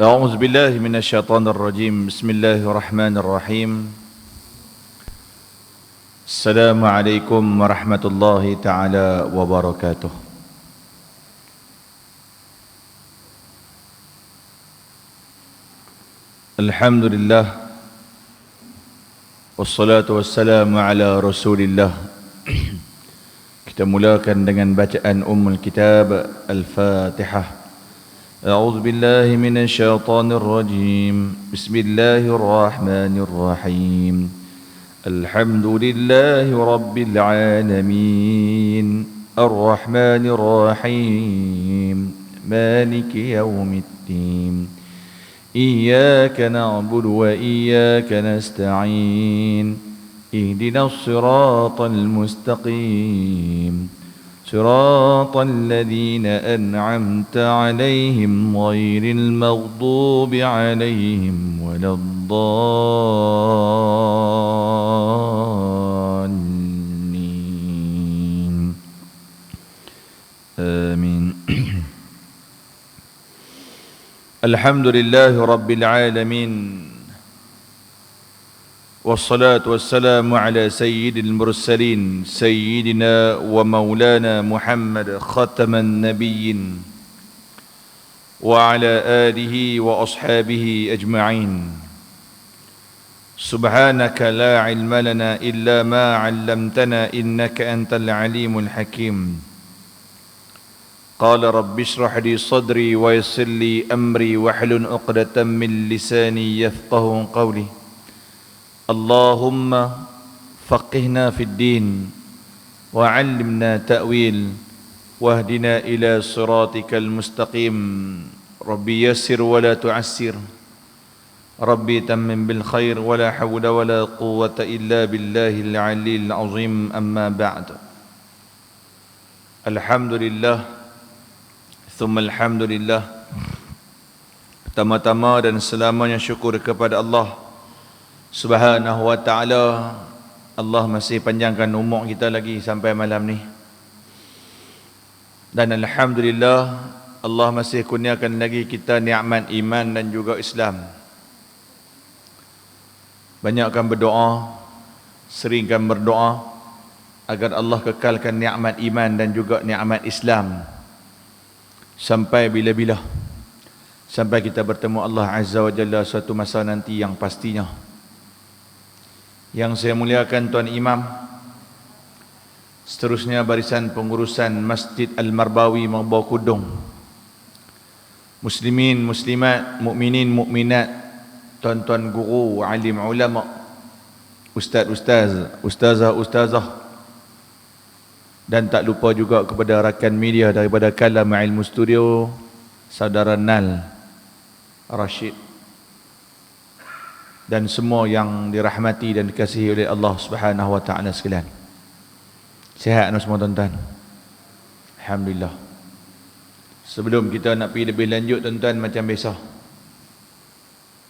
أعوذ بالله من الشيطان الرجيم. بسم الله الرحمن الرحيم. السلام عليكم ورحمة الله تعالى وبركاته. الحمد لله wassalatu wassalamu ala rasulillah. Kita mulakan dengan bacaan Ummul Kitab Al-Fatihah. أعوذ بالله من الشيطان الرجيم. بسم الله الرحمن الرحيم. الحمد لله رب العالمين الرحمن الرحيم مالك يوم الدين إياك نعبد وإياك نستعين اهدنا الصراط المستقيم صراط الذين أنعمت عليهم غير المغضوب عليهم ولا الضالين آمين. الحمد لله رب العالمين والصلاة والسلام على سيد المرسلين سيدنا ومولانا محمد ختم النبيين وعلى آله وأصحابه أجمعين. سبحانك لا علم لنا إلا ما علمتنا إنك أنت العليم الحكيم. قال رب اشرح لي صدري ويسر لي أمري واحلل عقدة من لساني يفقه قولي. اللهم فقهنا في الدين وعلمنا تأويل واهدنا إلى صراطك المستقيم. ربي يسر ولا تعسر ربي تمم بالخير ولا حول ولا قوة إلا بالله العلي العظيم. أما بعد. الحمد لله ثم الحمد لله. Pertama-tama dan selamanya syukur kepada Allah Subhanahu wa ta'ala. Allah masih panjangkan umur kita lagi sampai malam ni. Dan alhamdulillah Allah masih kurniakan lagi kita nikmat iman dan juga Islam. Banyakkan berdoa, seringkan berdoa agar Allah kekalkan nikmat iman dan juga nikmat Islam sampai bila-bila, sampai kita bertemu Allah Azza wa Jalla suatu masa nanti yang pastinya. Yang saya muliakan Tuan Imam, seterusnya barisan pengurusan Masjid Al-Marbawi Membawa Kudung, muslimin, muslimat, mukminin, mukminat, tuan-tuan guru, alim ulama, ustaz-ustaz, ustazah-ustazah, dan tak lupa juga kepada rakan media daripada Kalam Ilmu Studio, saudara Nal Rashid, dan semua yang dirahmati dan dikasihi oleh Allah Subhanahu wa taala sekalian. Sihat semua tuan-tuan? Alhamdulillah. Sebelum kita nak pergi lebih lanjut tuan-tuan, macam biasa,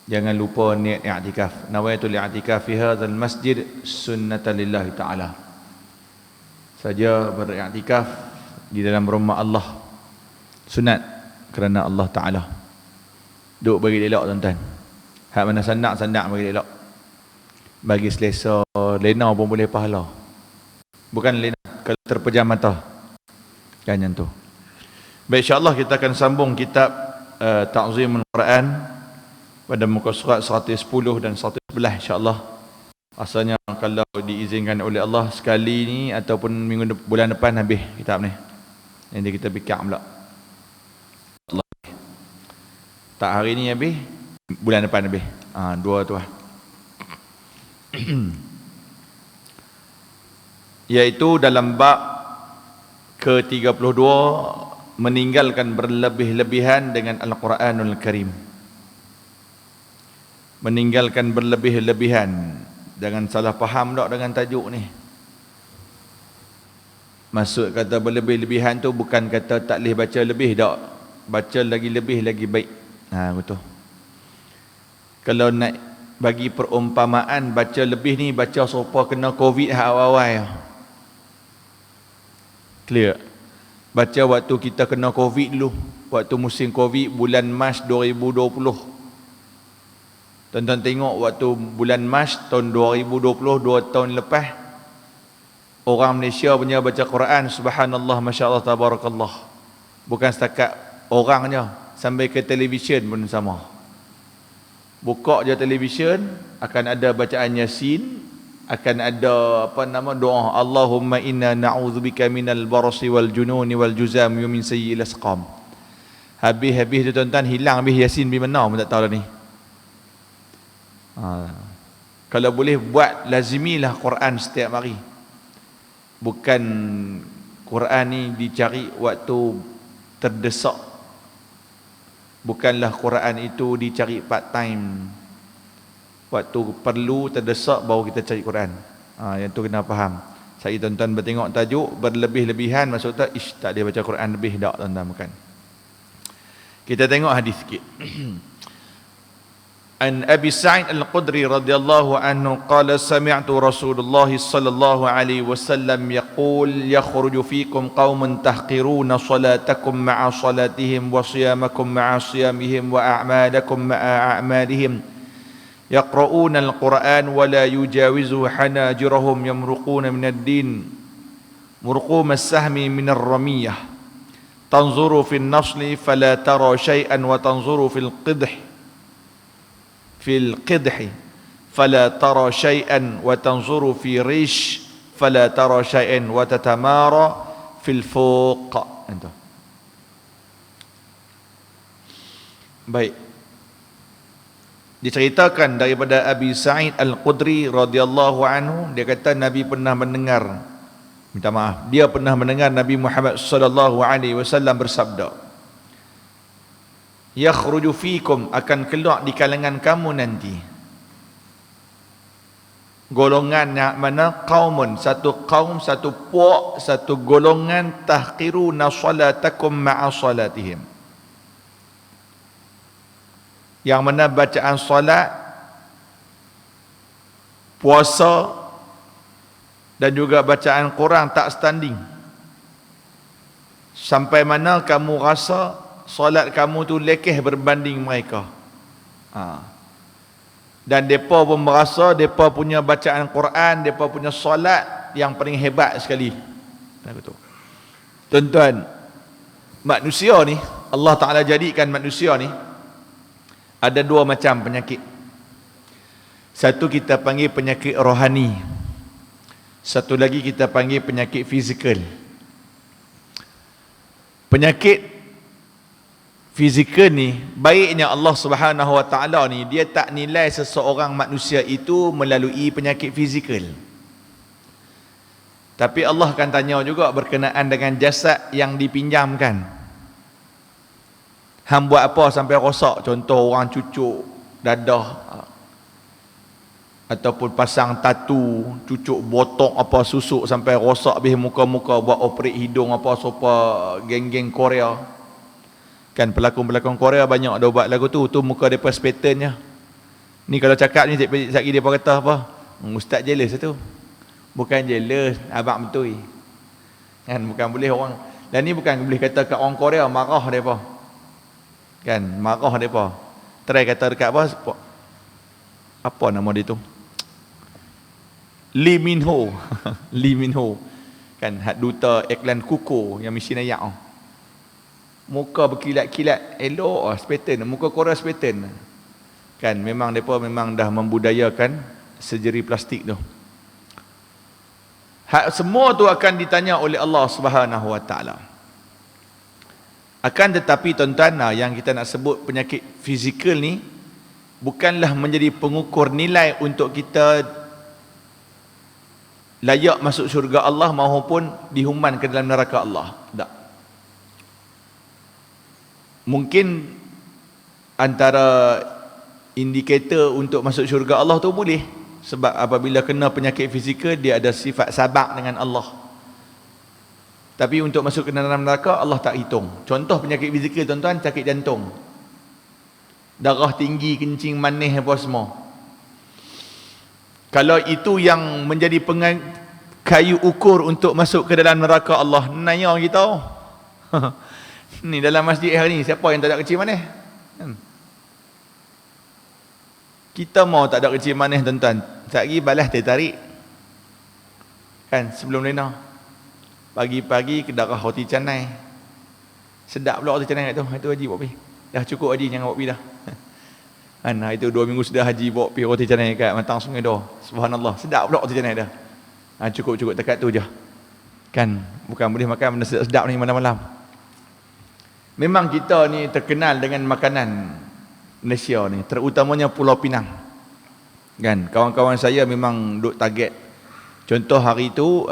jangan lupa niat i'tikaf. Nawaitul i'tikaf fi hadzal masjid sunnatan lillahi taala. Saja beriktikaf di dalam rumah Allah sunat kerana Allah taala. Duk bagi elok tuan-tuan. Hak mana sandak bagi elok. Bagi selesa, lena pun boleh pahala. Bukan lena kalau terpejam mata. Jangan tu. Baik, insya-Allah kita akan sambung kitab Ta'zimul Quran pada muka surat 110 dan 111 insya-Allah. Asalnya kalau diizinkan oleh Allah sekali ni ataupun bulan depan habis kitab ni. Nanti kita pikir pula. Allah. Tak hari ni habis, bulan depan habis. Dua tu lah. Iaitu dalam bab ke-32, meninggalkan berlebih-lebihan dengan Al-Quranul Karim. Meninggalkan berlebih-lebihan. Jangan salah faham tak dengan tajuk ni. Maksud kata berlebih-lebihan tu bukan kata tak boleh baca lebih tak. Baca lagi lebih lagi baik. Betul. Kalau nak bagi perumpamaan baca lebih ni, baca serupa kena Covid awal-awal. Clear. Baca waktu kita kena Covid dulu, waktu musim Covid bulan Mac 2020. Tuan-tuan tengok waktu bulan Mac tahun 2020, 2 tahun lepas, orang Malaysia punya baca Quran, subhanallah, masya-Allah, tabarakallah. Bukan setakat orangnya, sampai ke televisyen pun sama. Buka je televisyen, akan ada bacaan Yasin, akan ada doa, Allahumma inna na'udzubika minal barasi wal jununi wal juzam wa min sayyi'il asqam. Habis tu tuan-tuan, hilang habis Yasin pergi mana pun tak tahu dah ni. Kalau boleh buat, lazimilah Quran setiap hari. Bukan Quran ni dicari waktu terdesak. Bukanlah Quran itu dicari part time. Waktu perlu, terdesak, baru kita cari Quran. Yang tu kena faham. Saya tuan-tuan bertengok tajuk berlebih-lebihan, maksud tak, tak dia baca Quran lebih tak tuan-tuan, bukan. Kita tengok hadis sikit. An Abi Sa'id Al-Khudri radhiyallahu anhu qala sami'tu Rasulullah sallallahu alaihi wasallam yaqul yakhruju fikum qaumun tahqiruna salatakum ma'a salatihim wa siyamakum ma'a siyamihim wa a'malakum ma'a a'malihim يقرؤون القرآن ولا يجاوز حناجرهم يمرقون من الدين مرقوم السهم من الرمية تنظر في النصل فلا ترى شيئا وتنظر في القدح فلا ترى شيئا وتنظر في ريش فلا ترى شيئا وتتمارى في الفوق. Baik, diceritakan daripada Abi Sa'id Al-Khudri radhiyallahu anhu, dia kata Nabi pernah mendengar, dia pernah mendengar Nabi Muhammad sallallahu alaihi wasallam bersabda, yakhruju fikum, akan keluar di kalangan kamu nanti golongan yang mana, qaumun, satu kaum, satu puak, satu golongan, tahqiruna salatakum ma'a salatihim, yang mana bacaan solat, puasa dan juga bacaan Quran tak standing, sampai mana kamu rasa solat kamu tu lekeh berbanding mereka. Dan mereka pun merasa mereka punya bacaan Quran, mereka punya solat yang paling hebat sekali. Tuan-tuan, manusia ni, Allah Ta'ala jadikan manusia ni ada dua macam penyakit. Satu kita panggil penyakit rohani, satu lagi kita panggil penyakit fizikal. Penyakit fizikal ni, baiknya Allah Subhanahu Wa Taala ni, dia tak nilai seseorang manusia itu melalui penyakit fizikal. Tapi Allah akan tanya juga berkenaan dengan jasad yang dipinjamkan. Hang buat apa sampai rosak? Contoh orang cucuk dadah, ataupun pasang tatu, cucuk botok apa, susuk sampai rosak habis muka-muka, buat operate hidung apa, sopa geng-geng Korea. Kan pelakon-pelakon Korea banyak ada buat lagu tu muka depa patternnya. Ni kalau cakap ni sekejap lagi depa kata apa? Ustaz jealous tu. Bukan jealous, abang betul. Kan bukan boleh orang. Dan ni bukan boleh kata kat orang Korea marah depa. Kan marah depa. Try kata dekat apa nama dia tu? Lee Min Ho. Lee Min Ho. Kan duta iklan Kuko yang mesin ayak. Muka berkilat-kilat, elok pattern, muka Korea pattern. Kan memang depa memang dah membudayakan surgery plastik tu. Semua tu akan ditanya oleh Allah Subhanahu Wa Taala. Akan tetapi tuan-tuan, yang kita nak sebut penyakit fizikal ni bukanlah menjadi pengukur nilai untuk kita layak masuk syurga Allah maupun dihuman ke dalam neraka Allah. Tak. Mungkin antara indikator untuk masuk syurga Allah tu boleh, sebab apabila kena penyakit fizikal dia ada sifat sabak dengan Allah. Tapi untuk masuk ke dalam neraka Allah tak hitung. Contoh penyakit fizikal tuan-tuan, sakit jantung, darah tinggi, kencing manis apa semua. Kalau itu yang menjadi kayu ukur untuk masuk ke dalam neraka Allah, nanya kita, Ni dalam masjid hari ni, siapa yang tak ada kecil manis? Kita mau tak ada kecil manis tuan-tuan. Sekali balas dia tarik. Kan, sebelum lena. Pagi-pagi ke darah roti canai. Sedap pula roti canai kat tu. Itu Haji bawa pergi. Dah cukup Haji, jangan bawa pergi dah. Kan, itu 2 minggu sudah Haji bawa pergi roti canai kat Matang Sungai Dor. Subhanallah, sedap pula roti canai dah. Cukup-cukup dekat tu je. Kan, bukan boleh makan benda sedap-sedap ni malam-malam. Memang kita ni terkenal dengan makanan Malaysia ni, terutamanya Pulau Pinang. Kan, kawan-kawan saya memang duk target. Contoh hari tu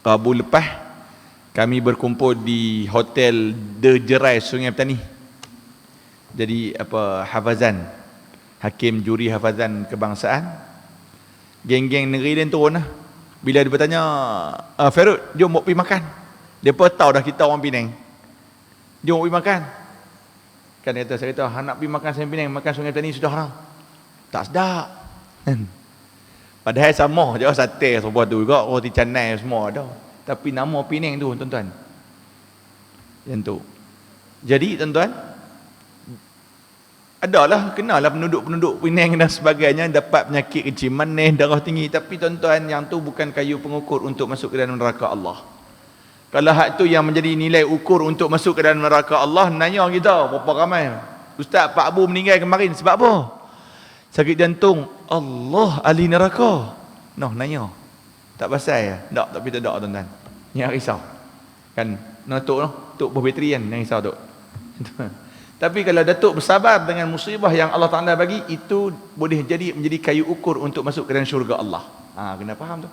Rabu lepas kami berkumpul di Hotel The Jerai Sungai Petani. Jadi apa, hafazan, hakim juri hafazan kebangsaan. Geng-geng negeri lain turun lah. Bila dia bertanya, Ferud, jom bawa pergi makan. Dia pun tahu dah kita orang Penang. Jom bawa pergi makan. Kan dia kata, saya kata, nak pergi makan Sungai Penang, makan Sungai Petani sudah haram. Tak sedap. Padahal sama je sate semua tu juga, roti canai semua ada. Tapi nama Penang tu tuan-tuan. Yang tu. Jadi tuan-tuan, adalah, kenalah penduduk-penduduk Penang dan sebagainya dapat penyakit kecil manis, darah tinggi. Tapi tuan-tuan, yang tu bukan kayu pengukur untuk masuk ke dalam neraka Allah. Kalau hak tu yang menjadi nilai ukur untuk masuk ke dalam neraka Allah, nanya kita berapa ramai Ustaz Pak Abu meninggal kemarin sebab apa? Sakit jantung. Allah ahli neraka. Noh, nanya. Tak pasal ya? Tak, tapi tak ada tuan-tuan. Yang risau. Kan, Datuk noh, Tok bateri kan yang risau tu. Tapi kalau Datuk bersabar dengan musibah yang Allah Ta'ala bagi, itu boleh jadi menjadi kayu ukur untuk masuk ke dalam syurga Allah. Kena faham tu.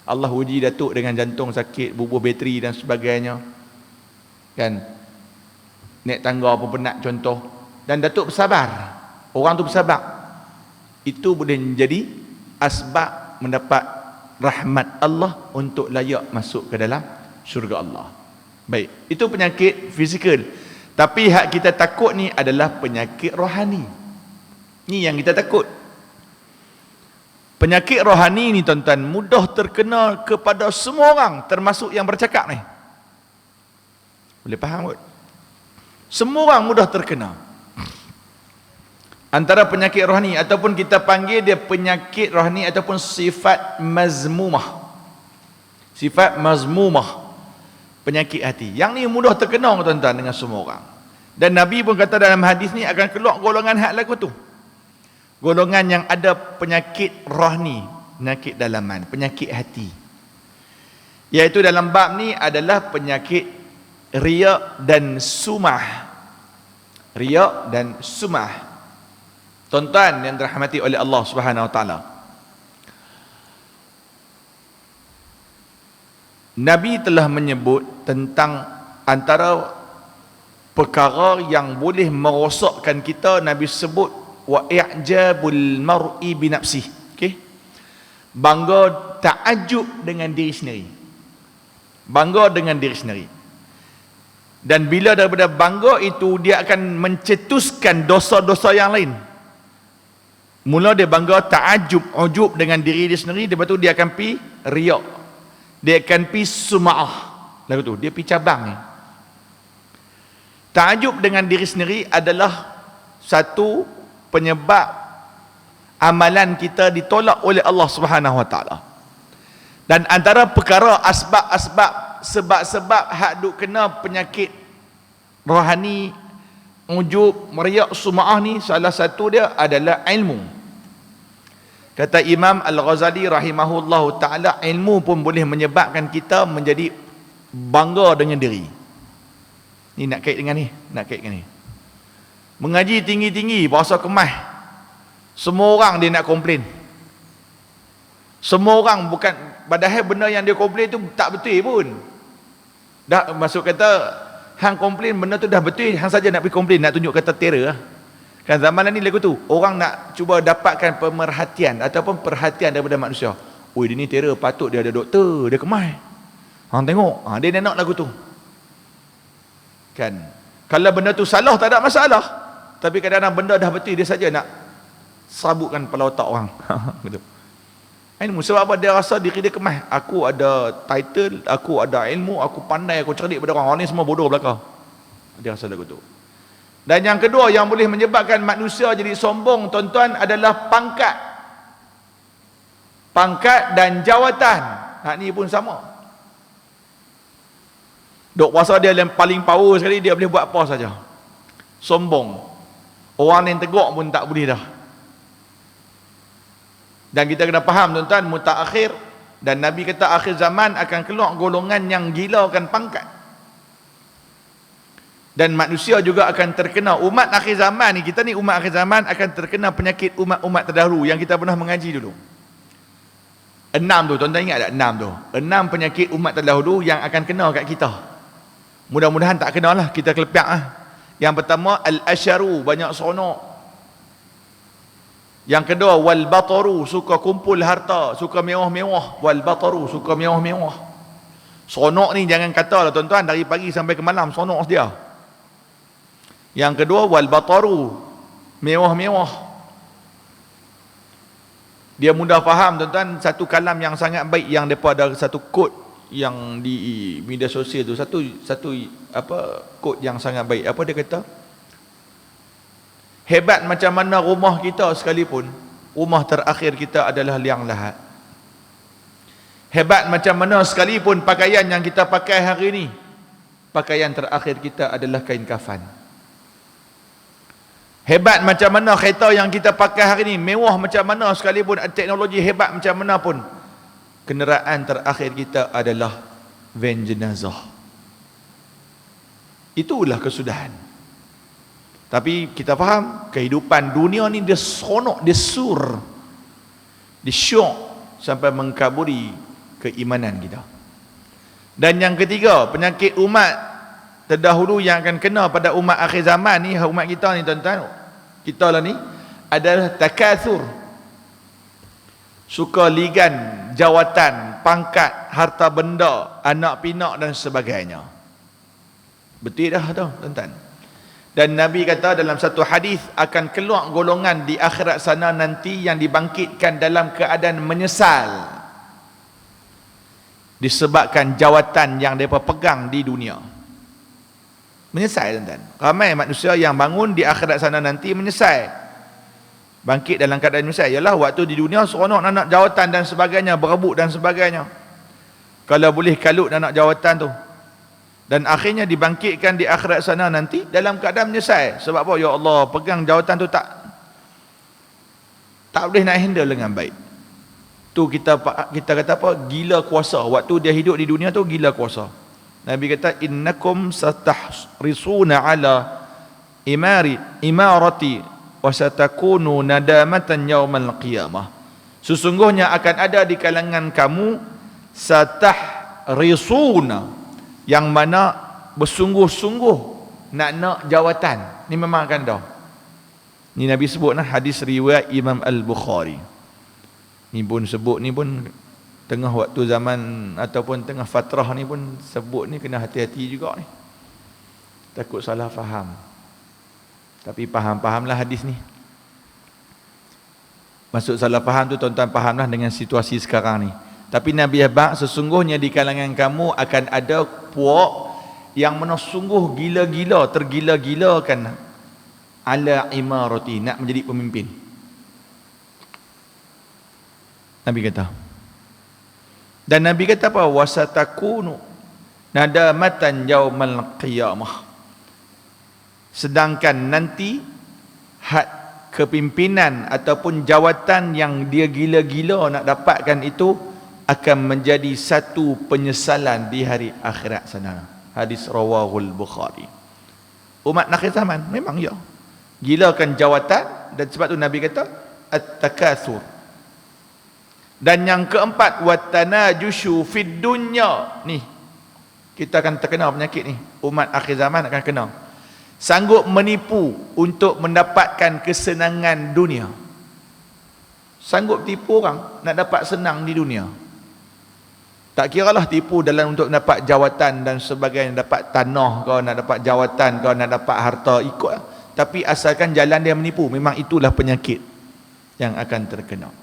Allah uji Datuk dengan jantung sakit, bubuh bateri dan sebagainya. Kan, naik tangga apa penat contoh. Dan Datuk bersabar. Orang tu bersabar. Itu boleh menjadi asbab mendapat rahmat Allah untuk layak masuk ke dalam syurga Allah. Baik, itu penyakit fizikal. Tapi hak kita takut ni adalah penyakit rohani. Ni yang kita takut. Penyakit rohani ni tuan-tuan mudah terkena kepada semua orang, termasuk yang bercakap ni. Boleh faham tak? Semua orang mudah terkena. Antara penyakit rohani ataupun kita panggil dia penyakit rohani ataupun sifat mazmumah. Sifat mazmumah. Penyakit hati. Yang ni mudah terkena tuan-tuan dengan semua orang. Dan Nabi pun kata dalam hadis ni akan keluar golongan hak lagu tu. Golongan yang ada penyakit rohani, penyakit dalaman, penyakit hati. Iaitu dalam bab ni adalah penyakit riya dan sumah. Riya dan sumah. Tuan-tuan yang dirahmati oleh Allah Subhanahu Wa Taala. Nabi telah menyebut tentang antara perkara yang boleh merosakkan kita. Nabi sebut wa i'jabul mar'i bi nafsihi. Okey. Bangga takjub dengan diri sendiri. Bangga dengan diri sendiri. Dan bila daripada bangga itu dia akan mencetuskan dosa-dosa yang lain. Mula dia bangga ta'ajub, ujub dengan diri dia sendiri, lepas tu dia akan pi riya. Dia akan pi sum'ah. Lalu tu dia pi cabang ni. Ta'ajub dengan diri sendiri adalah satu penyebab amalan kita ditolak oleh Allah Subhanahu Wa Taala. Dan antara perkara asbab-asbab, sebab-sebab hak duk kena penyakit rohani, ujub, riya, sum'ah ni, salah satu dia adalah ilmu. Kata Imam Al-Ghazali rahimahullahu ta'ala, ilmu pun boleh menyebabkan kita menjadi bangga dengan diri. Ni nak kait dengan ni, nak kait dengan ni. Mengaji tinggi-tinggi, bahasa kemas, semua orang dia nak komplain. Semua orang bukan, padahal benda yang dia komplain tu tak betul pun. Dah masuk kata, hang komplain benda tu dah betul, hang saja nak pergi komplain, nak tunjuk kata terror lah. Kan zaman ni lagu tu, orang nak cuba dapatkan pemerhatian ataupun perhatian daripada manusia. Oi, dia ni terror, patut dia ada doktor, dia kemas. Hang tengok, dia nak lagu tu. Kan, kalau benda tu salah tak ada masalah, tapi kadang-kadang benda dah betul, dia saja nak sabukkan kepala otak orang. Gitu. Ilmu sebab apa? Dia rasa diri dia kemas. Aku ada title, aku ada ilmu, aku pandai, aku cerdik pada orang. Orang ni semua bodoh belakang. Dia rasa lagu tu. Dan yang kedua yang boleh menyebabkan manusia jadi sombong, tuan-tuan, adalah pangkat. Pangkat dan jawatan. Hak ni pun sama. Dok puasa dia yang paling power sekali, dia boleh buat apa saja. Sombong. Orang yang tegak pun tak boleh dah. Dan kita kena faham, tuan-tuan, mutaakhir, dan Nabi kata akhir zaman akan keluar golongan yang gilakan pangkat. Dan manusia juga akan terkena, umat akhir zaman ni, kita ni umat akhir zaman akan terkena penyakit umat-umat terdahulu yang kita pernah mengaji dulu. 6 tu, tuan-tuan ingat tak 6 tu? 6 penyakit umat terdahulu yang akan kena kat kita. Mudah-mudahan tak kena lah, kita kelepiak lah. Yang pertama, al-asyaru, banyak seronok. Yang kedua, wal bataru, suka kumpul harta, suka mewah-mewah. Wal bataru, suka mewah-mewah. Seronok ni jangan kata lah tuan-tuan, dari pagi sampai ke malam seronok dia. Yang kedua, wal bataru, mewah-mewah. Dia mudah faham tuan-tuan, satu kalam yang sangat baik yang depa ada satu quote yang di media sosial tu, satu quote yang sangat baik. Apa dia kata? Hebat macam mana rumah kita sekalipun, rumah terakhir kita adalah liang lahat. Hebat macam mana sekalipun pakaian yang kita pakai hari ini, pakaian terakhir kita adalah kain kafan. Hebat macam mana kereta yang kita pakai hari ini, mewah macam mana sekalipun, teknologi hebat macam mana pun, kenderaan terakhir kita adalah van jenazah. Itulah kesudahan. Tapi kita faham, kehidupan dunia ni dia seronok, dia sur, dia syok sampai mengkaburi keimanan kita. Dan yang ketiga, penyakit umat terdahulu yang akan kena pada umat akhir zaman ni, umat kita ni tuan-tuan, kita lah ni, adalah takatsur. Suka ligan, jawatan, pangkat, harta benda, anak pinak dan sebagainya. Betul dah tu tuan-tuan. Dan Nabi kata dalam satu hadis, akan keluar golongan di akhirat sana nanti yang dibangkitkan dalam keadaan menyesal disebabkan jawatan yang mereka pegang di dunia. Menyesal tuan-tuan. Ramai manusia yang bangun di akhirat sana nanti menyesal, bangkit dalam keadaan menyesal. Yalah, waktu di dunia seronok nak jawatan dan sebagainya, berebut dan sebagainya, kalau boleh kalut nak jawatan tu. Dan akhirnya dibangkitkan di akhirat sana nanti dalam keadaan menyesal. Sebab apa? Ya Allah, pegang jawatan tu tak boleh nak handle dengan baik. Tu kita kata apa? Gila kuasa. Waktu dia hidup di dunia tu gila kuasa. Nabi kata, innakum satahrisuna ala imarati wa satakunu nadamatan yaumal qiyamah. Sesungguhnya akan ada di kalangan kamu satahrisuna, yang mana bersungguh-sungguh nak jawatan. Ni memang akan dah. Ni Nabi sebut nah, hadis riwayat Imam Al-Bukhari. Ni pun sebut, ni pun tengah waktu zaman ataupun tengah fatrah ni pun sebut ni, kena hati-hati juga ni. Takut salah faham. Tapi faham-fahamlah hadis ni. Maksud salah faham tu tuan-tuan fahamlah dengan situasi sekarang ni. Tapi Nabi abang, sesungguhnya di kalangan kamu akan ada puak yang mana sungguh gila-gila, tergila-gilakan ala imarati, nak menjadi pemimpin. Nabi kata. Dan Nabi kata apa? Wasatakunu nadamatan yaumal qiyamah. Sedangkan nanti had kepimpinan ataupun jawatan yang dia gila-gila nak dapatkan itu akan menjadi satu penyesalan di hari akhirat sana. Hadis rawahul Bukhari. Umat akhir zaman memang ya, gilakan jawatan, dan sebab tu Nabi kata at-takatsur. Dan yang keempat, watanajushu fid dunya. Ni kita akan terkena penyakit ni, umat akhir zaman akan kena. Sanggup menipu untuk mendapatkan kesenangan dunia. Sanggup tipu orang nak dapat senang di dunia. Tak kiralah tipu dalam untuk dapat jawatan dan sebagainya, dapat tanah kau, nak dapat jawatan kau, nak dapat harta, ikut. Tapi asalkan jalan dia menipu, memang itulah penyakit yang akan terkena.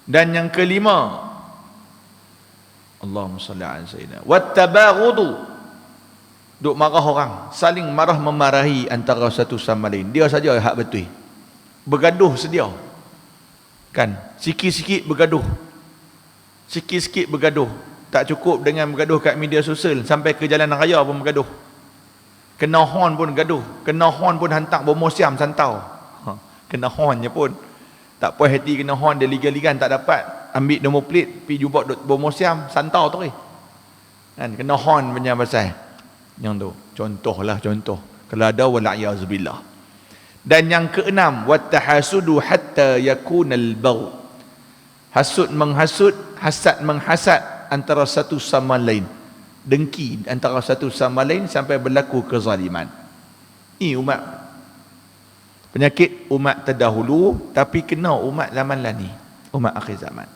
Dan yang kelima, Allahumma salli ala sayyidina, wattabaghudu, duk marah orang, saling marah memarahi antara satu sama lain. Dia saja hak betul. Bergaduh sedia. Kan, sikit-sikit bergaduh. Sikit-sikit bergaduh. Tak cukup dengan bergaduh kat media sosial, sampai ke jalan raya pun bergaduh. Kena hon pun gaduh. Kena hon pun hantar bomosiam santau. Kena honnya pun. Tak puas hati kena hon, dia ligan-ligan tak dapat. Ambil nombor plate, pergi jumpa bomosiam, santau tu. Kan, kena hon punya pasal. Yang tu, contohlah contoh. Kalau ada, wala'iyahzubillah. Dan yang keenam, wattahasudu hatta yakunal bagh. Hasud menghasud, hasad menghasad antara satu sama lain. Dengki antara satu sama lain sampai berlaku kezaliman. Ini umat, penyakit umat terdahulu, tapi kena umat zaman lah ni, umat akhir zaman.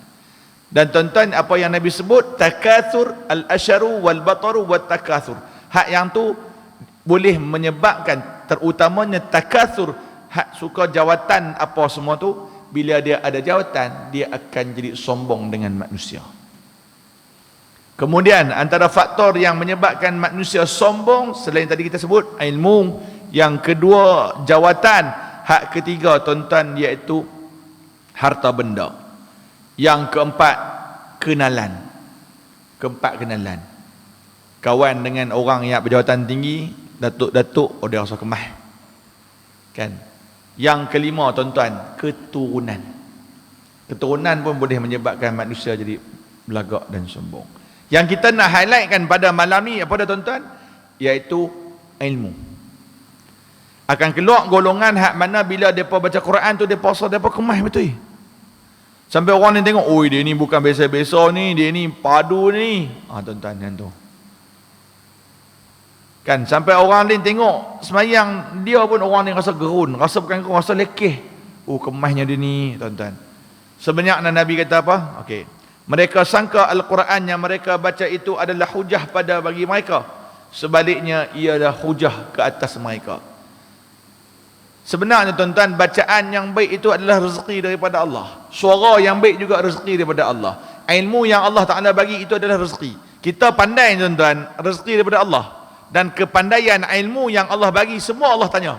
Dan tuan-tuan, apa yang Nabi sebut, takathur al-asharu wal-bataru wat-takathur. Hak yang tu boleh menyebabkan, terutamanya takathur, hak suka jawatan apa semua tu, bila dia ada jawatan, dia akan jadi sombong dengan manusia. Kemudian antara faktor yang menyebabkan manusia sombong, selain tadi kita sebut ilmu, yang kedua jawatan, hak ketiga tuan-tuan iaitu harta benda, yang keempat kenalan. Keempat kenalan. Kawan dengan orang yang berjawatan tinggi, datuk-datuk, oh dia rasa kemah. Kan? Yang kelima tuan-tuan, keturunan. Keturunan pun boleh menyebabkan manusia jadi belagak dan sombong. Yang kita nak highlightkan pada malam ni apa dah tuan-tuan? Iaitu ilmu. Akan keluar golongan hak mana bila depa baca Quran tu depa rasa depa kemah betul. Sampai orang ni tengok, oi dia ni bukan biasa-biasa ni, dia ni padu ni. Tuan-tuan yang tu. Kan, sampai orang lain tengok semayang dia pun orang ni rasa gerun, rasa bukan gerun, rasa lekeh. Oh, kemahnya dia ni, tuan-tuan. Sebenarnya Nabi kata apa? Okey. Mereka sangka Al-Quran yang mereka baca itu adalah hujah pada bagi mereka. Sebaliknya ialah hujah ke atas mereka. Sebenarnya tuan-tuan, bacaan yang baik itu adalah rezeki daripada Allah. Suara yang baik juga rezeki daripada Allah. Ilmu yang Allah Ta'ala bagi itu adalah rezeki. Kita pandai tuan-tuan, rezeki daripada Allah. Dan kepandaian ilmu yang Allah bagi, semua Allah tanya.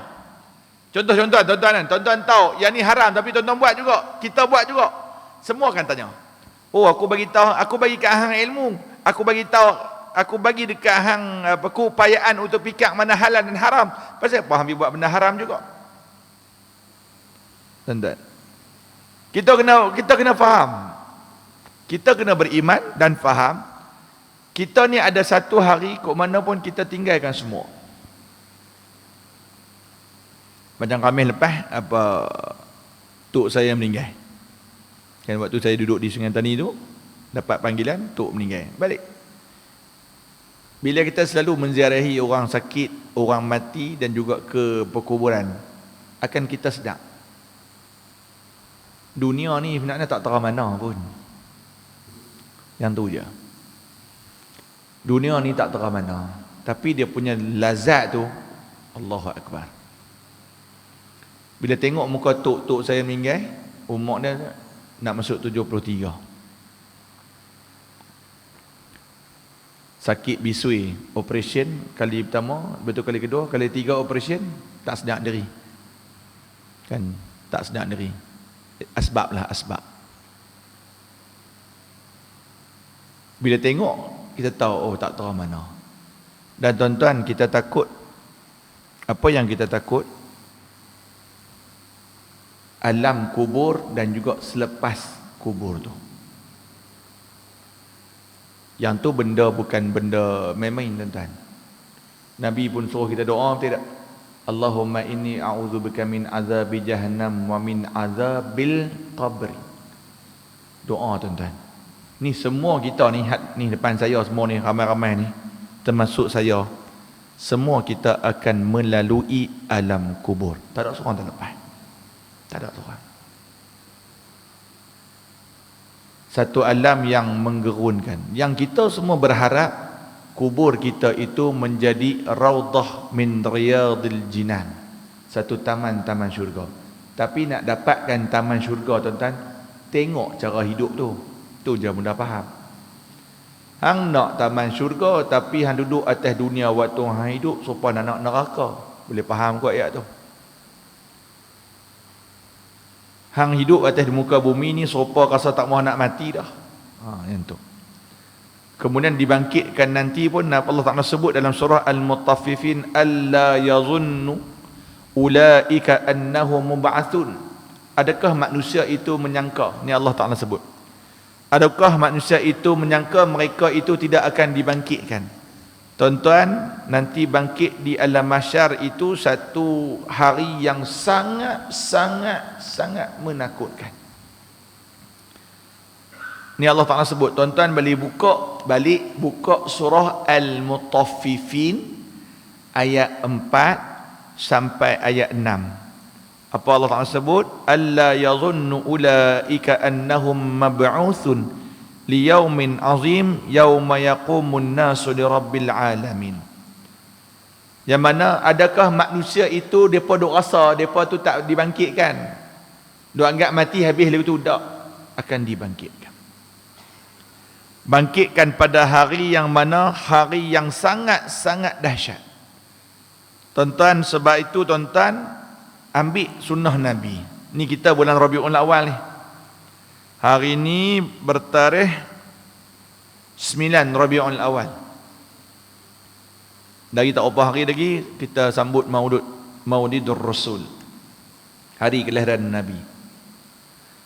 Contoh-contoh tuan-tuan, tuan-tuan tahu yang ni haram tapi tuan-tuan buat juga, kita buat juga, semua akan tanya. Oh, aku bagi tahu, aku bagi kat hang ilmu, aku bagi tahu, aku bagi dekat hang keupayaan untuk fikir mana halal dan haram. Pasal apa hang buat benda haram juga? Tuan-tuan, kita kena faham. Kita kena beriman dan faham. Kita ni ada satu hari kok mana pun kita tinggalkan semua. Macam Khamis lepas, tok saya meninggal. Kan waktu saya duduk di Sungai Tani tu, dapat panggilan, tok meninggal. Balik. Bila kita selalu menziarahi orang sakit, orang mati dan juga ke perkuburan, akan kita sedar. Dunia ni sebenarnya tak tahu mana pun. Yang tu je. Dunia ni tak tahu mana. Tapi dia punya lazat tu, Allahu Akbar. Bila tengok muka tok saya meninggal, umur dia nak masuk 73. Sakit bisui, operation kali pertama, betul kali kedua, kali tiga operation, tak sedar diri. Kan, tak sedar diri. Asbab lah, asbab. Bila tengok, kita tahu, oh tak tahu mana. Dan tuan-tuan, kita takut. Apa yang kita takut? Alam kubur dan juga selepas kubur tu. Yang tu benda bukan benda main-main tuan-tuan. Nabi pun suruh kita doa, tidak? Allahumma inni a'udzubika min azabi jahannam wa min azabil qabr. Doa tuan-tuan. Ni semua kita ni, ni depan saya semua ni, ramai-ramai ni, termasuk saya, semua kita akan melalui alam kubur. Tak ada seorang tak lepas. Tak ada seorang. Satu alam yang menggerunkan, yang kita semua berharap kubur kita itu menjadi raudhah min riyadil jinan, satu taman-taman syurga. Tapi nak dapatkan taman syurga tuan-tuan, tengok cara hidup tu je mudah faham. Hang nak taman syurga tapi hang duduk atas dunia waktu hang hidup supaya nak neraka. Boleh faham kot ayat tu. Hang hidup atas muka bumi ni supaya rasa tak mahu nak mati dah. Yang tu. Kemudian dibangkitkan nanti pun Allah Ta'ala sebut dalam surah Al-Mutaffifin, alla yazunnu ulaika annahum mub'atsun. Adakah manusia itu menyangka, ni Allah Ta'ala sebut, adakah manusia itu menyangka mereka itu tidak akan dibangkitkan? Tuan-tuan, nanti bangkit di alam mahsyar itu satu hari yang sangat menakutkan. Ni Allah Ta'ala sebut. Tuan-tuan balik buka surah Al-Mutaffifin ayat 4 sampai ayat 6. Apa Allah Ta'ala sebut? Alla yazunnu ulaika annahum mab'utsun liyaumin azim yauma yaqumun nasu lirabbil alamin. Yang mana adakah manusia itu depa duk rasa depa tu tak dibangkitkan, duk anggap mati habis lepas tu tak akan dibangkitkan. Bangkitkan pada hari yang mana hari yang sangat dahsyat. Tuan-tuan, sebab itu tuan-tuan ambil sunnah Nabi. Ni kita bulan Rabiul Awal ni. Hari ini bertarikh 9 Rabiul Awal. Dari tak berapa hari lagi kita sambut Maulidur Rasul, hari kelahiran Nabi.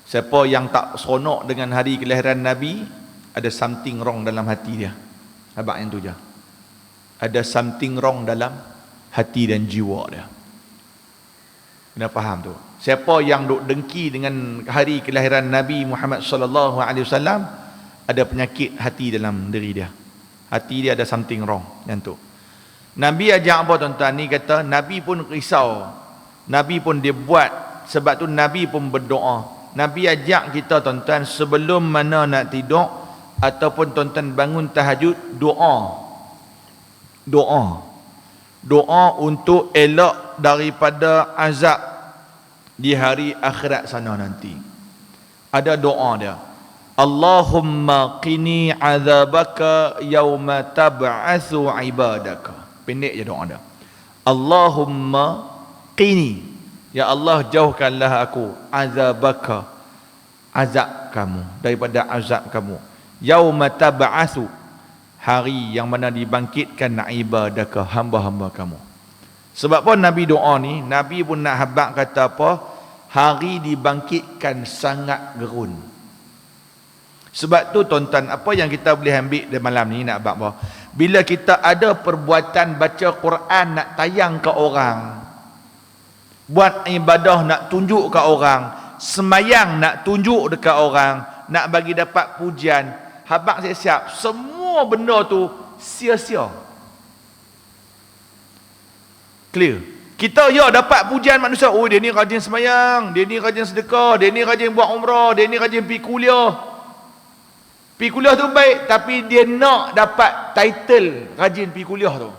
Siapa yang tak seronok dengan hari kelahiran Nabi, ada something wrong dalam hati dia. Abang yang tu je. Ada something wrong dalam hati dan jiwa dia. Kena faham tu. Siapa yang duk dengki dengan hari kelahiran Nabi Muhammad sallallahu alaihi wasallam, ada penyakit hati dalam diri dia. Hati dia ada something wrong. Yang tu. Nabi ajak apa tuan-tuan? Ni kata Nabi pun risau. Nabi pun dia buat, sebab tu Nabi pun berdoa. Nabi ajak kita tuan-tuan sebelum mana nak tidur ataupun tuan-tuan bangun tahajud, doa untuk elak daripada azab di hari akhirat sana nanti. Ada doa dia, Allahumma qini azabaka yauma tab'atsu ibadaka. Pendek je doa dia, Allahumma qini, ya Allah jauhkanlah aku, azabaka, azab kamu, daripada azab kamu, yauma tab'atsu, hari yang mana dibangkitkan ibadaka, hamba-hamba kamu. Sebab pun Nabi doa ni, Nabi pun nak habaq kata apa? Hari dibangkitkan sangat gerun. Sebab tu tuan-tuan, apa yang kita boleh ambil di malam ni nak habaq apa? Bila kita ada perbuatan baca Quran nak tayang ke orang, buat ibadah nak tunjuk ke orang, semayang nak tunjuk dekat orang, nak bagi dapat pujian, habaq siap-siap, semua benda tu sia-sia. Clear? Kita dapat pujian manusia. Oh, dia ni rajin semayang, dia ni rajin sedekah, dia ni rajin buat umrah, dia ni rajin pergi kuliah. Pergi kuliah tu baik, tapi dia nak dapat title rajin pergi kuliah tu.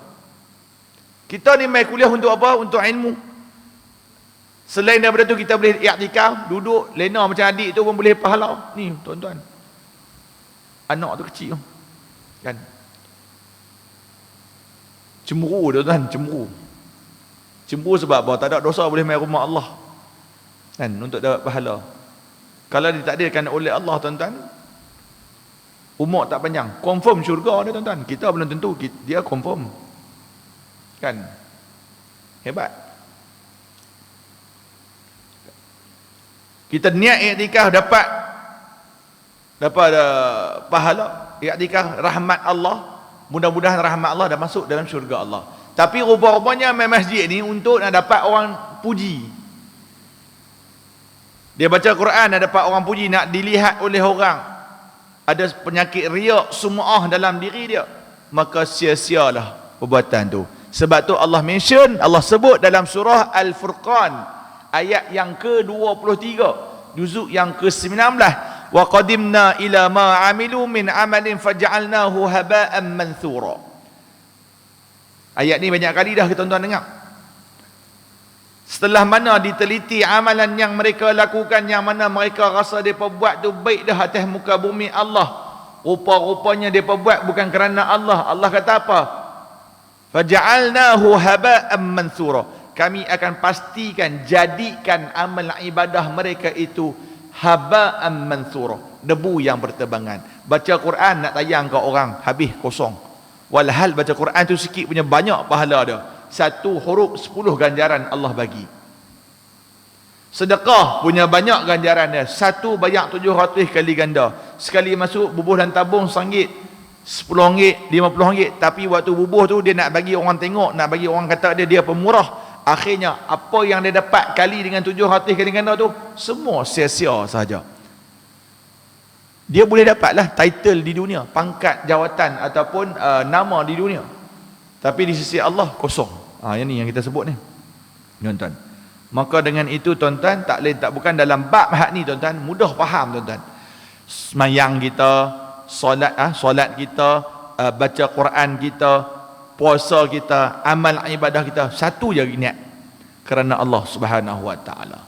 Kita ni main kuliah untuk apa? Untuk ilmu. Selain daripada tu kita boleh i'tikaf, duduk lena macam adik tu pun boleh pahala. Ni tuan-tuan, anak tu kecil kan, cemburu tuan-tuan, cemburu sebab apa? Tak ada dosa boleh main rumah Allah kan, untuk dapat pahala. Kalau ditakdirkan oleh Allah tuan-tuan, umur tak panjang, confirm syurga dia tuan-tuan. Kita belum tentu, dia confirm kan. Hebat. Kita niat i'tikaf dapat pahala i'tikaf, rahmat Allah. Mudah-mudahan rahmat Allah dah masuk dalam syurga Allah. Tapi rupa-rupanya main masjid ni untuk nak dapat orang puji. Dia baca Quran nak dapat orang puji, nak dilihat oleh orang. Ada penyakit riak, sum'ah dalam diri dia, maka sia-sialah perbuatan tu. Sebab tu Allah mention, Allah sebut dalam surah Al-Furqan ayat yang ke-23, juzuk yang ke-19, wa qadimna ila ma amilu min amalin faj'alnahu haba'an manthura. Ayat ni banyak kali dah kita tuan-tuan dengar. Setelah mana diteliti amalan yang mereka lakukan, yang mana mereka rasa mereka buat tu baik dah atas muka bumi Allah, rupa-rupanya mereka buat bukan kerana Allah. Allah kata apa? Faja'alnahu haba'an mansura. Kami akan pastikan, jadikan amal ibadah mereka itu haba'an mansura, debu yang berterbangan. Baca Quran nak tayang ke orang, habis kosong. Walhal baca Quran tu sikit punya banyak pahala dia. Satu huruf 10 ganjaran Allah bagi. Sedekah punya banyak ganjaran dia. Satu banyak 700 kali ganda. Sekali masuk bubuh dan tabung RM1, RM10, RM50. Tapi waktu bubuh tu dia nak bagi orang tengok, nak bagi orang kata dia pemurah. Akhirnya apa yang dia dapat kali dengan 700 kali ganda tu, semua sia-sia sahaja. Dia boleh dapatlah title di dunia, pangkat, jawatan ataupun nama di dunia. Tapi di sisi Allah kosong. Yang ni yang kita sebut ni. Tuan-tuan. Maka dengan itu tuan-tuan, tak lain tak bukan dalam bab hak ni tuan-tuan, mudah faham tuan-tuan. Semayang kita, solat kita, baca Quran kita, puasa kita, amal ibadah kita, satu je niat, kerana Allah Subhanahu Wa Taala.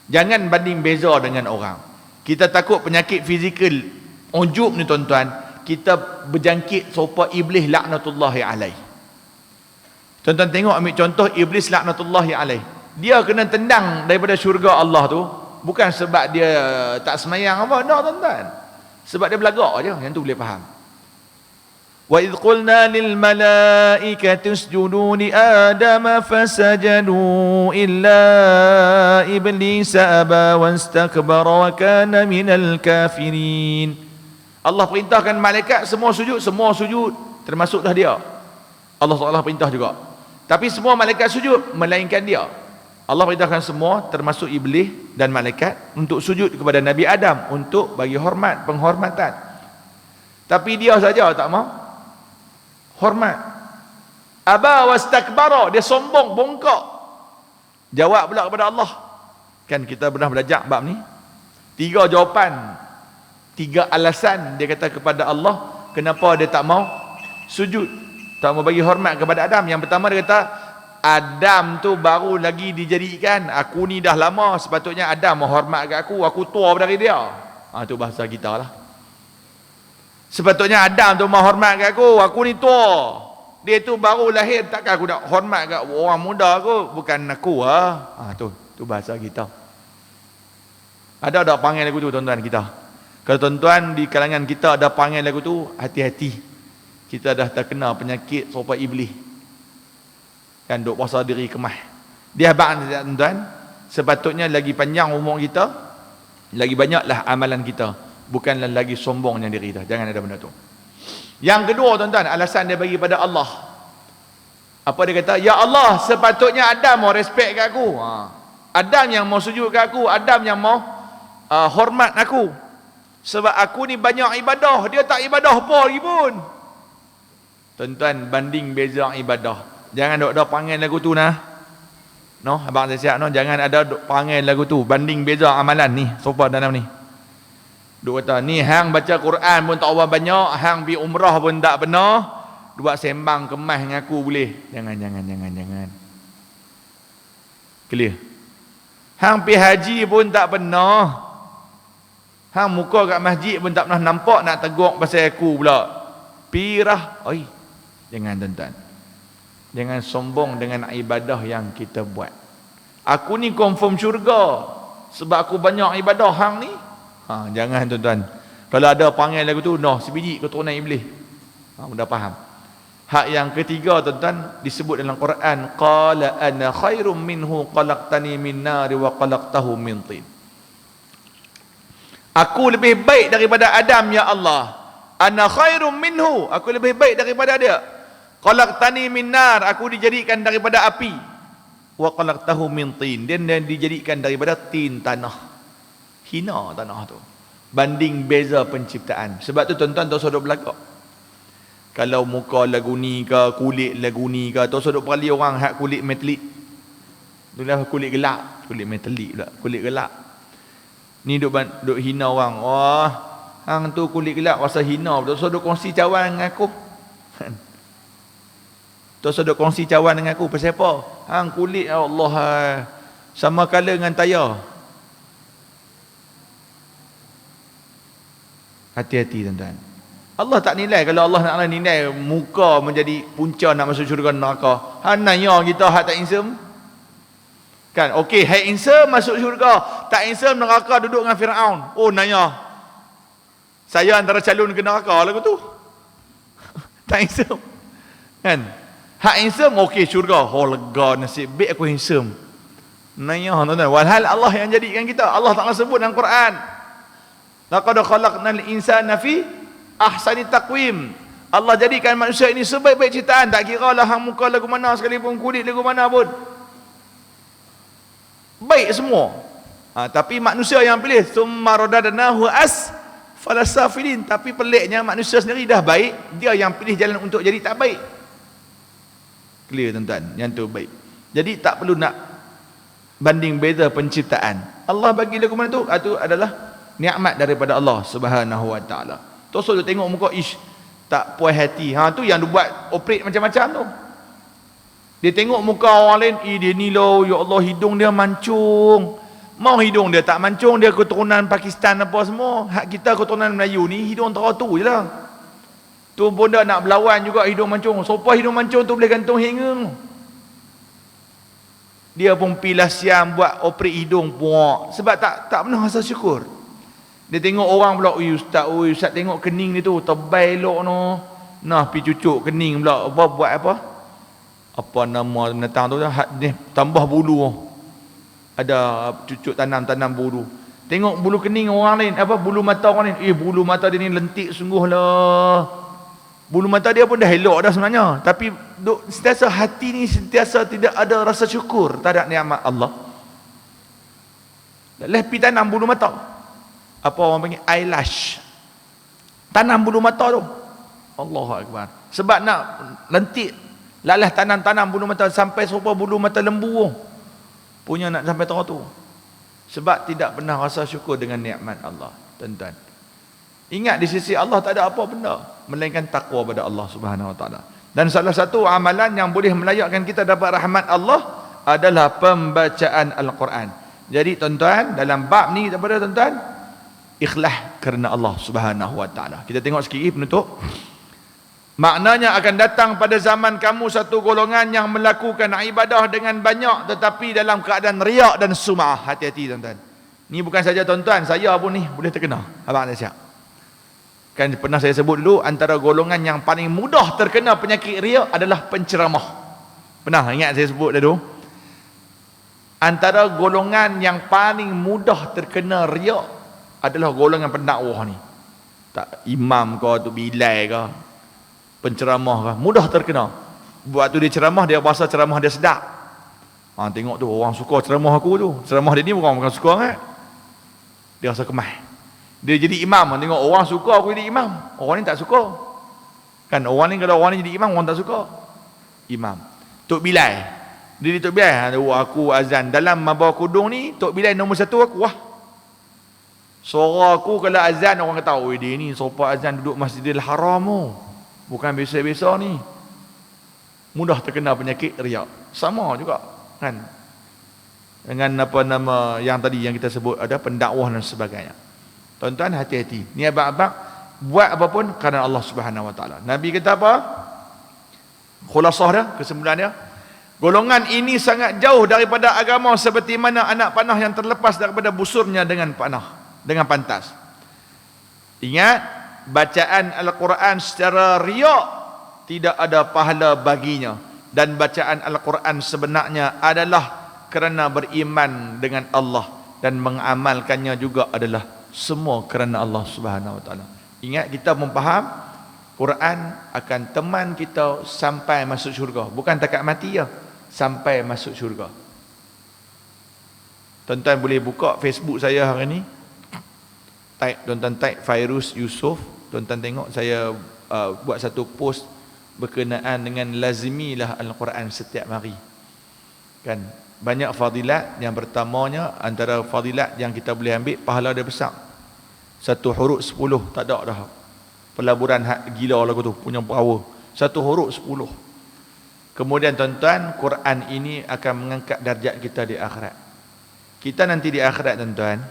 Jangan banding beza dengan orang. Kita takut penyakit fizikal ujub ni tuan-tuan, kita berjangkit serupa iblis laknatullahi alaih. Tuan-tuan tengok, ambil contoh iblis laknatullahi alaih. Dia kena tendang daripada syurga Allah tu, bukan sebab dia tak semayang apa, no tuan-tuan. Sebab dia belagak je, yang tu boleh faham. Wa idh qulna lil malaikati isjudu li adama fasajadu illa iblis aba wastakbara wa kana minal kafirin. Allah perintahkan malaikat semua sujud, termasuk dah dia. Allah SWT perintah juga. Tapi semua malaikat sujud, melainkan dia. Allah perintahkan semua, termasuk iblis dan malaikat, untuk sujud kepada Nabi Adam, untuk bagi hormat, penghormatan. Tapi dia saja tak mau hormat. Aba wastakbara, dia sombong, bongkok. Jawab pula kepada Allah. Kan kita pernah belajar bab ni. 3 jawapan, 3 alasan dia kata kepada Allah kenapa dia tak mau sujud, tak mau bagi hormat kepada Adam. Yang pertama dia kata, Adam tu baru lagi dijadikan, aku ni dah lama, sepatutnya Adam mau hormat kat aku tua dari dia. Tu bahasa kita lah. Sepatutnya Adam tu mau hormat kat aku ni tua. Dia tu baru lahir, takkan aku nak hormat kat orang muda aku, bukan aku tu bahasa kita. Ada tak panggil lagu tu tuan-tuan kita? Kalau tuan-tuan di kalangan kita ada panggil lagu tu, hati-hati. Kita dah terkena penyakit serupa iblis. Kan duk puasa diri kemah. Dia abang tuan-tuan, sepatutnya lagi panjang umur kita, lagi banyaklah amalan kita, bukanlah lagi sombongnya diri kita. Jangan ada benda tu. Yang kedua tuan-tuan, alasan dia bagi pada Allah. Apa dia kata? Ya Allah, sepatutnya Adam mau respect kat aku. Adam yang mau sujud kat aku, Adam yang mau hormat aku. Sebab aku ni banyak ibadah, dia tak ibadah apa lagi pun. Tuan-tuan, banding beza ibadah. Jangan dok panggil lagu tu nah. No, abang saya siap no, jangan ada dok panggil lagu tu. Banding beza amalan ni, sopa dalam ni. Duk kata, ni hang baca Quran pun tak apa banyak, hang pergi umrah pun tak benar, buat sembang kemas dengan aku boleh. Jangan. Clear. Hang pergi haji pun tak benar. Hang muka kat masjid pun tak pernah nampak, nak tegur pasal aku pula. Pirah. Oi. Jangan tuan-tuan. Jangan sombong dengan ibadah yang kita buat. Aku ni confirm syurga sebab aku banyak ibadah. Hang ni jangan tuan-tuan. Kalau ada panggil lagu tu, sebiji keturunan iblis. Dah faham. Hak yang ketiga tuan-tuan, disebut dalam Quran, qala ana khairum minhu khalaqtani min nar wa khalaqtahu min tin. Aku lebih baik daripada Adam ya Allah. Ana khairum minhu, aku lebih baik daripada dia. Khalaqtani min nar, aku dijadikan daripada api. Wa khalaqtahu min tin, dia dijadikan daripada tin, tanah. Hina tanah tu. Banding beza penciptaan. Sebab tu tuan-tuan tak usah duk belagak. Kalau muka lagu ni ke, kulit lagu ni ke, tak usah duk perali orang hak kulit metalik. Itulah kulit gelap, kulit metalik pula, kulit gelap. Ni duk hina orang. Wah, hang tu kulit gelap rasa hina. Tak usah duk kongsi cawan dengan aku. Tak usah duk kongsi cawan dengan aku. Pasal apa? Hang kulit Allah. sama kala dengan tayar. Hati-hati tuan-tuan. Allah tak nilai. Kalau Allah nak nilai muka menjadi punca nak masuk syurga neraka, hananya kita hak tak insam kan. Okey, hak insam masuk syurga, tak insam neraka duduk dengan Firaun. Oh nanya, saya antara calon ke neraka lagu tu. Tak insam kan. Hak insam okey syurga, oh lega nasib baik aku insam. Nanya tuan-tuan, walhal Allah yang jadikan kita. Allah Taala sebut dalam Quran, laqad khalaqnal insana fi ahsani taqwim. Allah jadikan manusia ini sebaik-baik ciptaan, tak kira lah hang muka lagu mana sekalipun, kulit lagu mana pun, baik semua. Tapi manusia yang pilih, tsumma radadnahu asfala safilin. Tapi peliknya manusia sendiri dah baik, dia yang pilih jalan untuk jadi tak baik. Clear tuan-tuan, yang tu baik. Jadi tak perlu nak banding beza penciptaan. Allah bagi lagu mana tu, itu adalah nikmat daripada Allah Subhanahu wa taala. Tosok tu tengok muka ish tak puas hati. Tu yang dia buat operate macam-macam tu. Dia tengok muka orang lain, dia ni loh, ya Allah hidung dia mancung. Mau hidung dia tak mancung, dia keturunan Pakistan apa semua. Hak kita keturunan Melayu ni hidung teratu je lah. Tu pun dah nak berlawan juga hidung mancung. Sopa hidung mancung tu boleh gantung hingga. Dia pun pilah siam buat operate hidung puak. Sebab tak pernah rasa syukur. Dia tengok orang pula, ustaz tengok kening ni tu tebal elok no. Nah pi cucuk kening pula. Buat apa? Apa nama binatang tu dah, ni tambah bulu. Ada cucuk tanam bulu. Tengok bulu kening orang lain, bulu mata orang lain. Bulu mata dia ni lentik sungguh lah. Bulu mata dia pun dah elok dah sebenarnya, tapi sentiasa hati ni sentiasa tidak ada rasa syukur terhadap nikmat Allah. Lepas tanam bulu mata, apa orang panggil eyelash, tanam bulu mata tu. Allahu akbar. Sebab nak lentik, lalas tanam bulu mata sampai serupa bulu mata lembu punya, nak sampai tahu tu. Sebab tidak pernah rasa syukur dengan nikmat Allah. Tuan-tuan, ingat di sisi Allah tak ada apa benda melainkan takwa pada Allah Subhanahu wa taala. Dan salah satu amalan yang boleh melayakkan kita dapat rahmat Allah adalah pembacaan Al-Quran. Jadi tuan-tuan, dalam bab ni daripada tuan-tuan, ikhlas kerana Allah Subhanahu wa taala. Kita tengok sikit penutup. Maknanya akan datang pada zaman kamu satu golongan yang melakukan ibadah dengan banyak tetapi dalam keadaan riak dan sum'ah. Hati-hati tuan-tuan. Ni bukan saja tuan-tuan, saya pun ni boleh terkena. Abang tak siap. Kan pernah saya sebut dulu, antara golongan yang paling mudah terkena penyakit riak adalah penceramah. Pernah ingat saya sebut dulu? Antara golongan yang paling mudah terkena riak adalah golongan pendakwah ni. Tak imam ke, tu bilai ke, penceramah ke, mudah terkena. Buat tu dia ceramah, dia rasa ceramah dia sedap. Tengok tu orang suka ceramah aku tu. Ceramah dia ni bukan suka kan? Dia rasa kemah. Dia jadi imam, tengok orang suka aku jadi imam. Orang ni tak suka. Kan orang ni, kalau orang ni jadi imam, orang tak suka. Imam. Tok Bilal. Dia Tok Bilal, aku azan dalam Mabah Kudung ni, Tok Bilal nombor satu aku. Wah. Suara aku kalau azan orang kata, "Oi dia ni sopa azan duduk Masjidil Haram tu. Bukan biasa-biasa ni." Mudah terkena penyakit riak. Sama juga kan dengan apa nama yang tadi yang kita sebut, ada pendakwah dan sebagainya. Tuan-tuan hati-hati. Ni abang-abang buat apa pun kerana Allah Subhanahu wa taala. Nabi kata apa? Khulasah dia, kesimpulan dia, golongan ini sangat jauh daripada agama seperti mana anak panah yang terlepas daripada busurnya dengan pantas. Ingat, bacaan Al-Quran secara riak tidak ada pahala baginya, dan bacaan Al-Quran sebenarnya adalah kerana beriman dengan Allah dan mengamalkannya juga adalah semua kerana Allah Subhanahu wa taala. Ingat, kita memfaham Quran akan teman kita sampai masuk syurga, bukan takat mati ya, sampai masuk syurga. Tuan-tuan boleh buka Facebook saya hari ni. Tuan-tuan type Fairuz Yusof, tuan-tuan tengok saya buat satu post berkenaan dengan lazimilah Al-Quran setiap hari. Kan banyak fadilat. Yang pertamanya, antara fadilat yang kita boleh ambil, pahala dia besar. Satu huruf 10, tak ada dah pelaburan gila lagu tu punya power. Satu huruf 10. Kemudian tuan-tuan, Quran ini akan mengangkat darjat kita di akhirat. Kita nanti di akhirat tuan-tuan,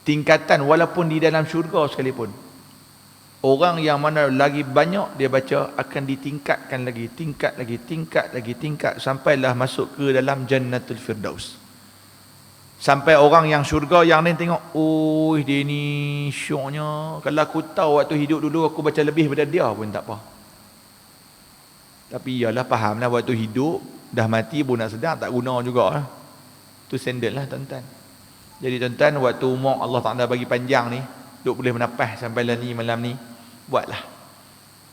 tingkatan walaupun di dalam syurga sekalipun, orang yang mana lagi banyak dia baca akan ditingkatkan lagi, tingkat sampailah masuk ke dalam Jannatul Firdaus. Sampai orang yang syurga yang lain tengok, oh dia ni syoknya, kalau aku tahu waktu hidup dulu aku baca lebih daripada dia pun tak apa. Tapi iyalah, fahamlah waktu hidup, dah mati pun nak sedar tak guna jugalah. Tu standard lah tuan-tuan. Jadi tuan-tuan, waktu umur Allah Ta'ala bagi panjang ni, duk boleh menapah sampai lah ni malam ni, buatlah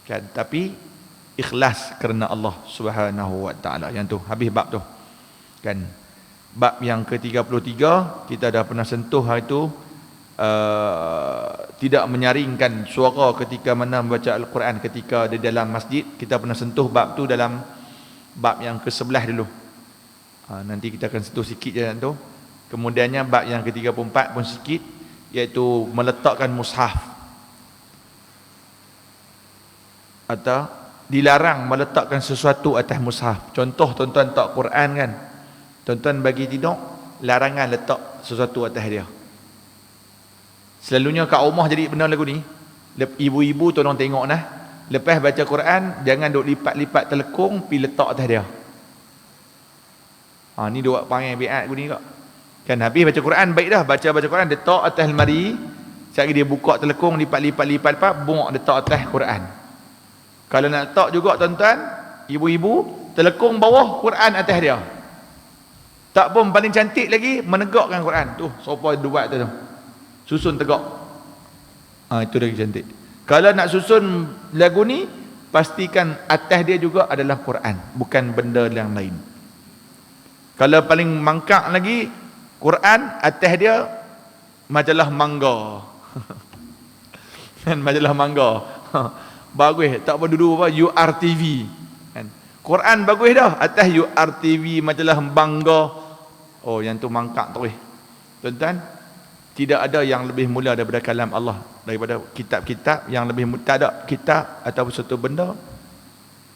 kan. Tapi ikhlas kerana Allah Subhanahu Wa Ta'ala. Yang tu habis bab tu kan. Bab yang ke-33 kita dah pernah sentuh hari tu, tidak menyaringkan suara ketika mana membaca Al-Quran ketika di dalam masjid. Kita pernah sentuh bab tu dalam bab yang ke-11 dulu. Nanti kita akan sentuh sikit je tu. Kemudiannya bab yang ke-34 pun sikit, iaitu meletakkan mushaf, atau dilarang meletakkan sesuatu atas mushaf. Contoh tuan-tuan tak Quran kan, tuan-tuan bagi tidur, larangan letak sesuatu atas dia. Selalunya kat rumah jadi benda lagu ni, ibu-ibu tolong tengok nah, lepas baca Quran jangan duk lipat-lipat telekung pi letak atas dia. Ni duk panggil biat aku ni kak. Kan habis baca Quran baik dah, baca Quran letak atas almari, sekali dia buka telekung lipat bongok letak atas Quran. Kalau nak letak juga tuan-tuan, ibu-ibu, telekung bawah, Quran atas dia. Tak pun paling cantik lagi menegakkan Quran. Tu siapa buat tu, susun tegak. Itu lagi cantik. Kalau nak susun lagu ni, pastikan atas dia juga adalah Quran, bukan benda yang lain. Kalau paling mangkak lagi, Quran atas dia majalah mangga. Kan majalah mangga. Bagus, tak apa dulu apa URTV. Kan. Quran bagus dah, atas URTV majalah bangga. Oh, yang tu mangkak tu weh. Tuan-tuan, tidak ada yang lebih mulia daripada kalam Allah, daripada kitab-kitab yang lebih mulia. Tak ada kitab atau satu benda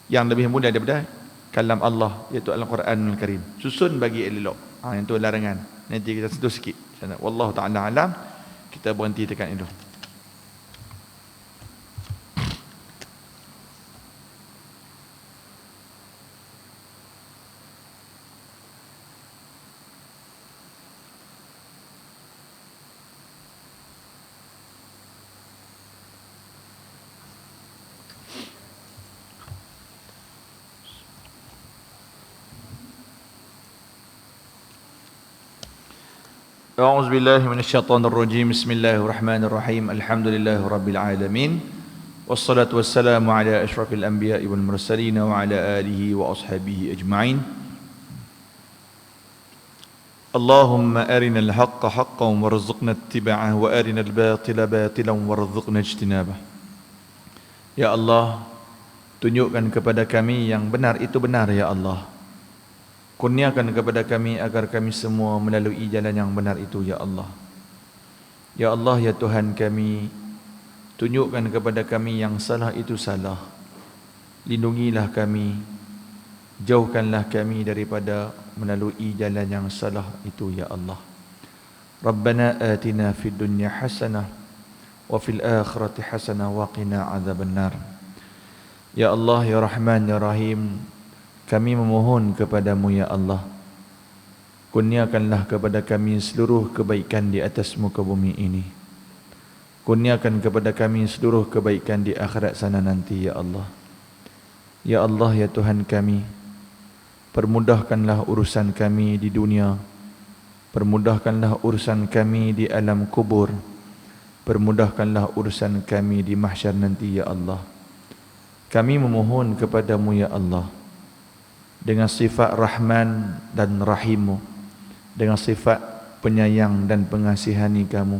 yang lebih mulia daripada kalam Allah, iaitu Al-Quranul Karim. Susun bagi elok. Yang tu larangan. Nanti kita sentuh sikit. Wallahu ta'ala alam. Kita berhenti tekan itu. أعوذ بالله من الشيطان الرجيم بسم الله الرحمن الرحيم الحمد لله رب العالمين والصلاة والسلام على أشرف الأنبياء والمرسلين وعلى آله وأصحابه أجمعين اللهم أرنا الحق حقا وارزقنا اتباعه وأرنا الباطل باطلا وارزقنا اجتنابه. Ya Allah, tunjukkan kepada kami yang benar itu benar ya Allah. Kurniakan kepada kami agar kami semua melalui jalan yang benar itu ya Allah. Ya Allah, ya Tuhan kami, tunjukkan kepada kami yang salah itu salah. Lindungilah kami, jauhkanlah kami daripada melalui jalan yang salah itu ya Allah. Rabbana atina fid dunya hasanah wa fil akhirati hasanah wa qina adzabannar. Ya Allah, ya Rahman, ya Rahim, kami memohon kepadamu ya Allah, kurniakanlah kepada kami seluruh kebaikan di atas muka bumi ini. Kurniakan kepada kami seluruh kebaikan di akhirat sana nanti ya Allah. Ya Allah, ya Tuhan kami, permudahkanlah urusan kami di dunia, permudahkanlah urusan kami di alam kubur, permudahkanlah urusan kami di mahsyar nanti ya Allah. Kami memohon kepadamu ya Allah, dengan sifat Rahman dan Rahimu, dengan sifat penyayang dan pengasihani kamu,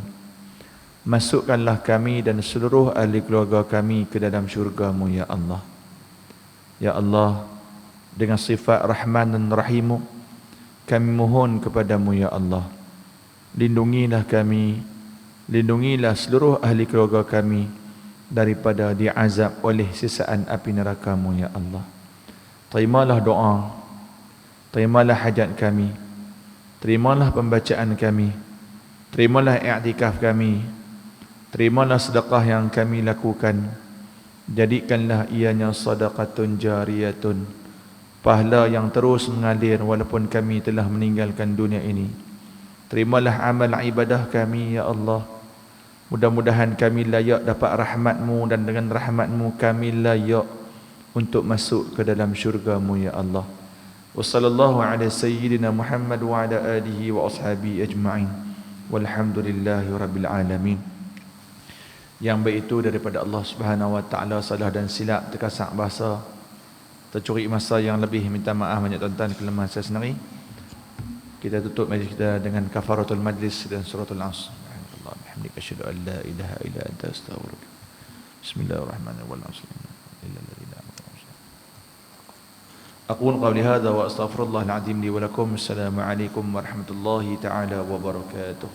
masukkanlah kami dan seluruh ahli keluarga kami ke dalam syurga-Mu ya Allah. Ya Allah, dengan sifat Rahman dan Rahimu, kami mohon kepadamu ya Allah, lindungilah kami, lindungilah seluruh ahli keluarga kami daripada diazab oleh sisaan api neraka-Mu ya Allah. Terimalah doa, terimalah hajat kami, terimalah pembacaan kami, terimalah i'tikaf kami, terimalah sedekah yang kami lakukan, jadikanlah ianya sadaqatun jariyatun, pahala yang terus mengalir walaupun kami telah meninggalkan dunia ini. Terimalah amal ibadah kami ya Allah. Mudah-mudahan kami layak dapat rahmat-Mu, dan dengan rahmat-Mu kami layak untuk masuk ke dalam syurga-Mu ya Allah. Wa sallallahu ala sayyidina Muhammad wa ala alihi wa ashabihi ajma'in. Walhamdulillahi rabbil alamin. Yang baik itu daripada Allah Subhanahu wa taala, salah dan silap terkasak bahasa, tercuri masa yang lebih, minta maaf banyak tuan-tuan kelemahan saya sendiri. Kita tutup majlis kita dengan kafaratul majlis dan suratul Asr. Alhamdulillah, asyhadu an la ilaha illa anta astaghfiruka. Bismillahirrahmanirrahim. أقول قولي هذا وأستغفر الله العظيم لي ولكم. السلام عليكم ورحمة الله تعالى وبركاته.